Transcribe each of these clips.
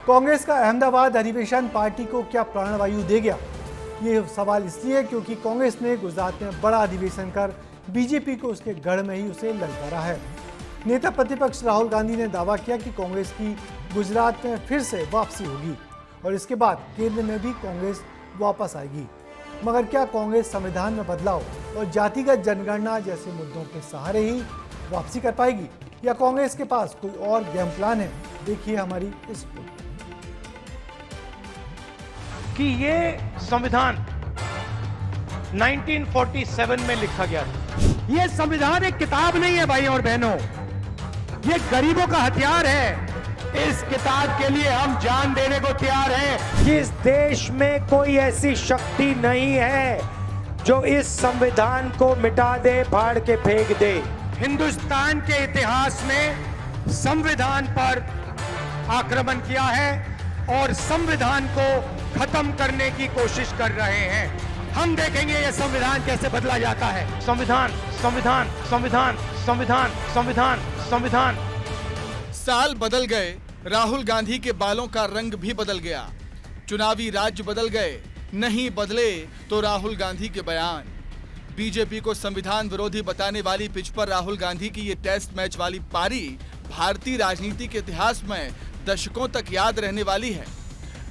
कांग्रेस का अहमदाबाद अधिवेशन पार्टी को क्या प्राणवायु दे गया? ये सवाल इसलिए क्योंकि कांग्रेस ने गुजरात में बड़ा अधिवेशन कर बीजेपी को उसके गढ़ में ही उसे ललकारा है। नेता प्रतिपक्ष राहुल गांधी ने दावा किया कि कांग्रेस की गुजरात में फिर से वापसी होगी और इसके बाद केंद्र में भी कांग्रेस वापस आएगी। मगर क्या कांग्रेस संविधान में बदलाव और जातिगत जनगणना जैसे मुद्दों के सहारे ही वापसी कर पाएगी या कांग्रेस के पास कोई और गेम प्लान है? देखिए हमारी इस रिपोर्ट कि ये संविधान 1947 में लिखा गया था। ये संविधान एक किताब नहीं है भाइयों और बहनों, ये गरीबों का हथियार है। इस किताब के लिए हम जान देने को तैयार हैं। इस देश में कोई ऐसी शक्ति नहीं है जो इस संविधान को मिटा दे, फाड़ के फेंक दे। हिंदुस्तान के इतिहास में संविधान पर आक्रमण किया है और संविधान को खत्म करने की कोशिश कर रहे हैं। हम देखेंगे ये संविधान कैसे बदला जाता है। संविधान संविधान संविधान संविधान संविधान संविधान। साल बदल गए, राहुल गांधी के बालों का रंग भी बदल गया, चुनावी राज्य बदल गए, नहीं बदले तो राहुल गांधी के बयान। बीजेपी को संविधान विरोधी बताने वाली पिच पर राहुल गांधी की ये टेस्ट मैच वाली पारी भारतीय राजनीति के इतिहास में दशकों तक याद रहने वाली है।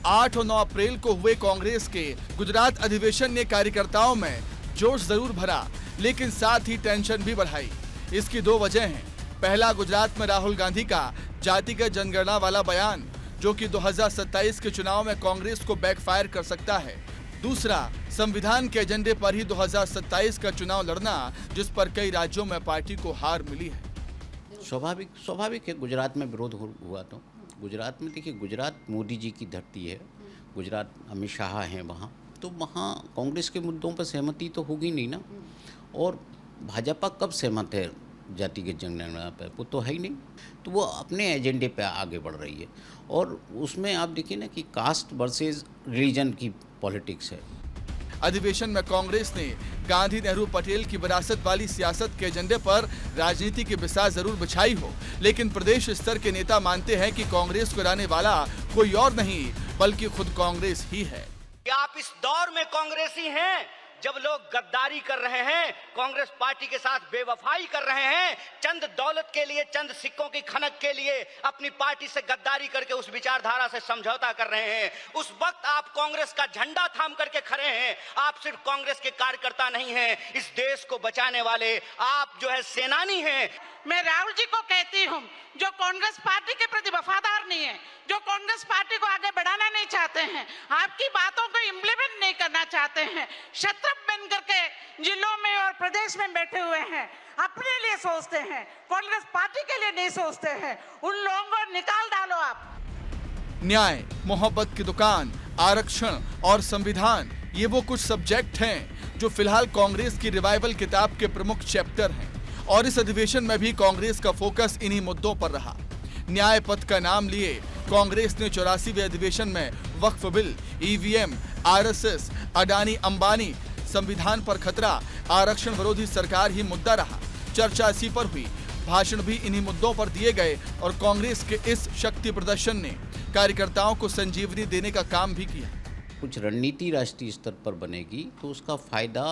8 और 9 अप्रैल को हुए कांग्रेस के गुजरात अधिवेशन ने कार्यकर्ताओं में जोश जरूर भरा, लेकिन साथ ही टेंशन भी बढ़ाई। इसकी 2 वजह हैं। पहला, गुजरात में राहुल गांधी का जातिगत जनगणना वाला बयान, जो कि 2027 के चुनाव में कांग्रेस को बैकफायर कर सकता है। दूसरा, संविधान के एजेंडे पर ही 2027 का चुनाव लड़ना, जिस पर कई राज्यों में पार्टी को हार मिली है। स्वाभाविक है गुजरात में विरोध हुआ। तो गुजरात में देखिए, गुजरात मोदी जी की धरती है, गुजरात अमित शाह हैं वहाँ, तो वहाँ कांग्रेस के मुद्दों पर सहमति तो होगी नहीं ना। और भाजपा कब सहमत है जातिगत जनगणना पर? वो तो है ही नहीं। तो वो अपने एजेंडे पे आगे बढ़ रही है और उसमें आप देखिए ना कि कास्ट वर्सेस रिलीजन की पॉलिटिक्स है। अधिवेशन में कांग्रेस ने गांधी नेहरू पटेल की विरासत वाली सियासत के एजेंडे पर राजनीति की बिसात जरूर बिछाई हो, लेकिन प्रदेश स्तर के नेता मानते हैं कि कांग्रेस को हराने वाला कोई और नहीं बल्कि खुद कांग्रेस ही है। आप इस दौर में कांग्रेसी हैं जब लोग गद्दारी कर रहे हैं, कांग्रेस पार्टी के साथ बेवफाई कर रहे हैं, चंद दौलत के लिए, चंद सिक्कों की खनक के लिए अपनी पार्टी से गद्दारी करके उस विचारधारा से समझौता कर रहे हैं। उस वक्त आप कांग्रेस का झंडा थाम करके खड़े हैं। आप सिर्फ कांग्रेस के कार्यकर्ता नहीं हैं, इस देश को बचाने वाले आप जो है सेनानी हैं। मैं राहुल जी को कहती हूँ, जो कांग्रेस पार्टी के प्रति वफादार नहीं है, जो कांग्रेस पार्टी को आगे बढ़ाना नहीं चाहते हैं, आपकी बातों को इम्प्लीमेंट नहीं करना चाहते हैं, शत्रु बन करके जिलों में और प्रदेश में बैठे हुए हैं, अपने लिए सोचते हैं, कांग्रेस पार्टी के लिए नहीं सोचते हैं, उन लोगों को निकाल डालो आप। न्याय, मोहब्बत की दुकान, आरक्षण और संविधान, ये वो कुछ सब्जेक्ट हैं जो फिलहाल कांग्रेस की रिवाइवल किताब के प्रमुख चैप्टर हैं और इस अधिवेशन में भी कांग्रेस का फोकस इन्हीं मुद्दों पर रहा। न्याय पथ का नाम लिए कांग्रेस ने 84वें अधिवेशन में Waqf bill, EVM, RSS, Adani Ambani, संविधान पर खतरा, आरक्षण विरोधी सरकार ही मुद्दा रहा। चर्चा इसी पर हुई, भाषण भी इन्हीं मुद्दों पर दिए गए और कांग्रेस के इस शक्ति प्रदर्शन ने कार्यकर्ताओं को संजीवनी देने का काम भी किया। कुछ रणनीति राष्ट्रीय स्तर पर बनेगी तो उसका फायदा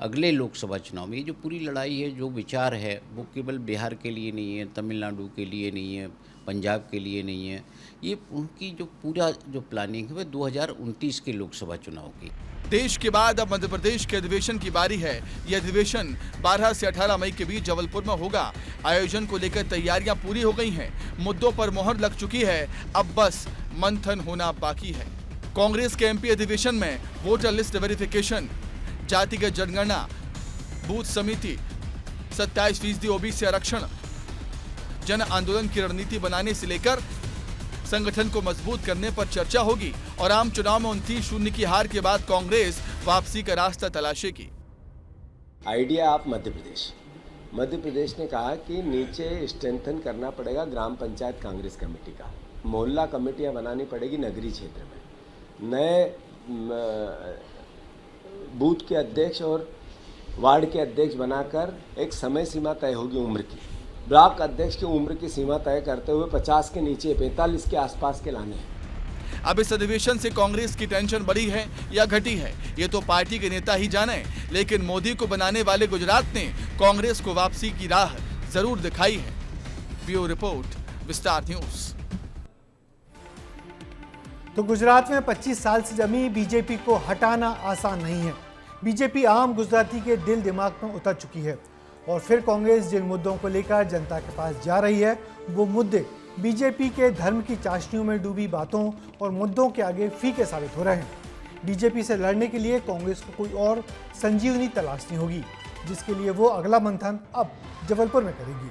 अगले लोकसभा चुनाव में। ये जो पूरी लड़ाई है, जो विचार है, वो केवल बिहार के लिए नहीं है, तमिलनाडु के लिए नहीं है, पंजाब के लिए नहीं है। ये उनकी जो पूरा जो प्लानिंग है वह 2029 के लोकसभा चुनाव की। देश के बाद अब मध्य प्रदेश के अधिवेशन की बारी है। यह अधिवेशन 12 से 18 मई के बीच जबलपुर में होगा। आयोजन को लेकर तैयारियां पूरी हो गई हैं, मुद्दों पर मोहर लग चुकी है, अब बस मंथन होना बाकी है। कांग्रेस के एमपी अधिवेशन में वोटर लिस्ट वेरिफिकेशन, जातिगत जनगणना, बूथ समिति, 27% ओबीसी आरक्षण, जन आंदोलन की रणनीति बनाने से लेकर संगठन को मजबूत करने पर चर्चा होगी और आम चुनाव में 29-0 की हार के बाद कांग्रेस वापसी का रास्ता तलाशेगी। आइडिया आप मध्य प्रदेश ने कहा कि नीचे स्ट्रेंथन करना पड़ेगा ग्राम पंचायत कांग्रेस कमेटी का, मोहल्ला कमेटियां बनानी पड़ेगी नगरीय क्षेत्र में, नए बूथ के अध्यक्ष और वार्ड के अध्यक्ष बनाकर एक समय सीमा तय होगी उम्र की। ब्लॉक अध्यक्ष की उम्र की सीमा तय करते हुए 50 के नीचे 45 के आसपास के लाने हैं। अब इस अधिवेशन से कांग्रेस की टेंशन बढ़ी है या घटी है, ये तो पार्टी के नेता ही जाने, लेकिन मोदी को बनाने वाले गुजरात ने कांग्रेस को वापसी की राह जरूर दिखाई है। ब्यूरो रिपोर्ट, विस्तार न्यूज। तो गुजरात में 25 साल से जमी बीजेपी को हटाना आसान नहीं है। बीजेपी आम गुजराती के दिल दिमाग में उतर चुकी है और फिर कांग्रेस जिन मुद्दों को लेकर जनता के पास जा रही है, वो मुद्दे बीजेपी के धर्म की चाशनियों में डूबी बातों और मुद्दों के आगे फीके साबित हो रहे हैं। बीजेपी से लड़ने के लिए कांग्रेस को कोई और संजीवनी तलाशनी होगी, जिसके लिए वो अगला मंथन अब जबलपुर में करेगी।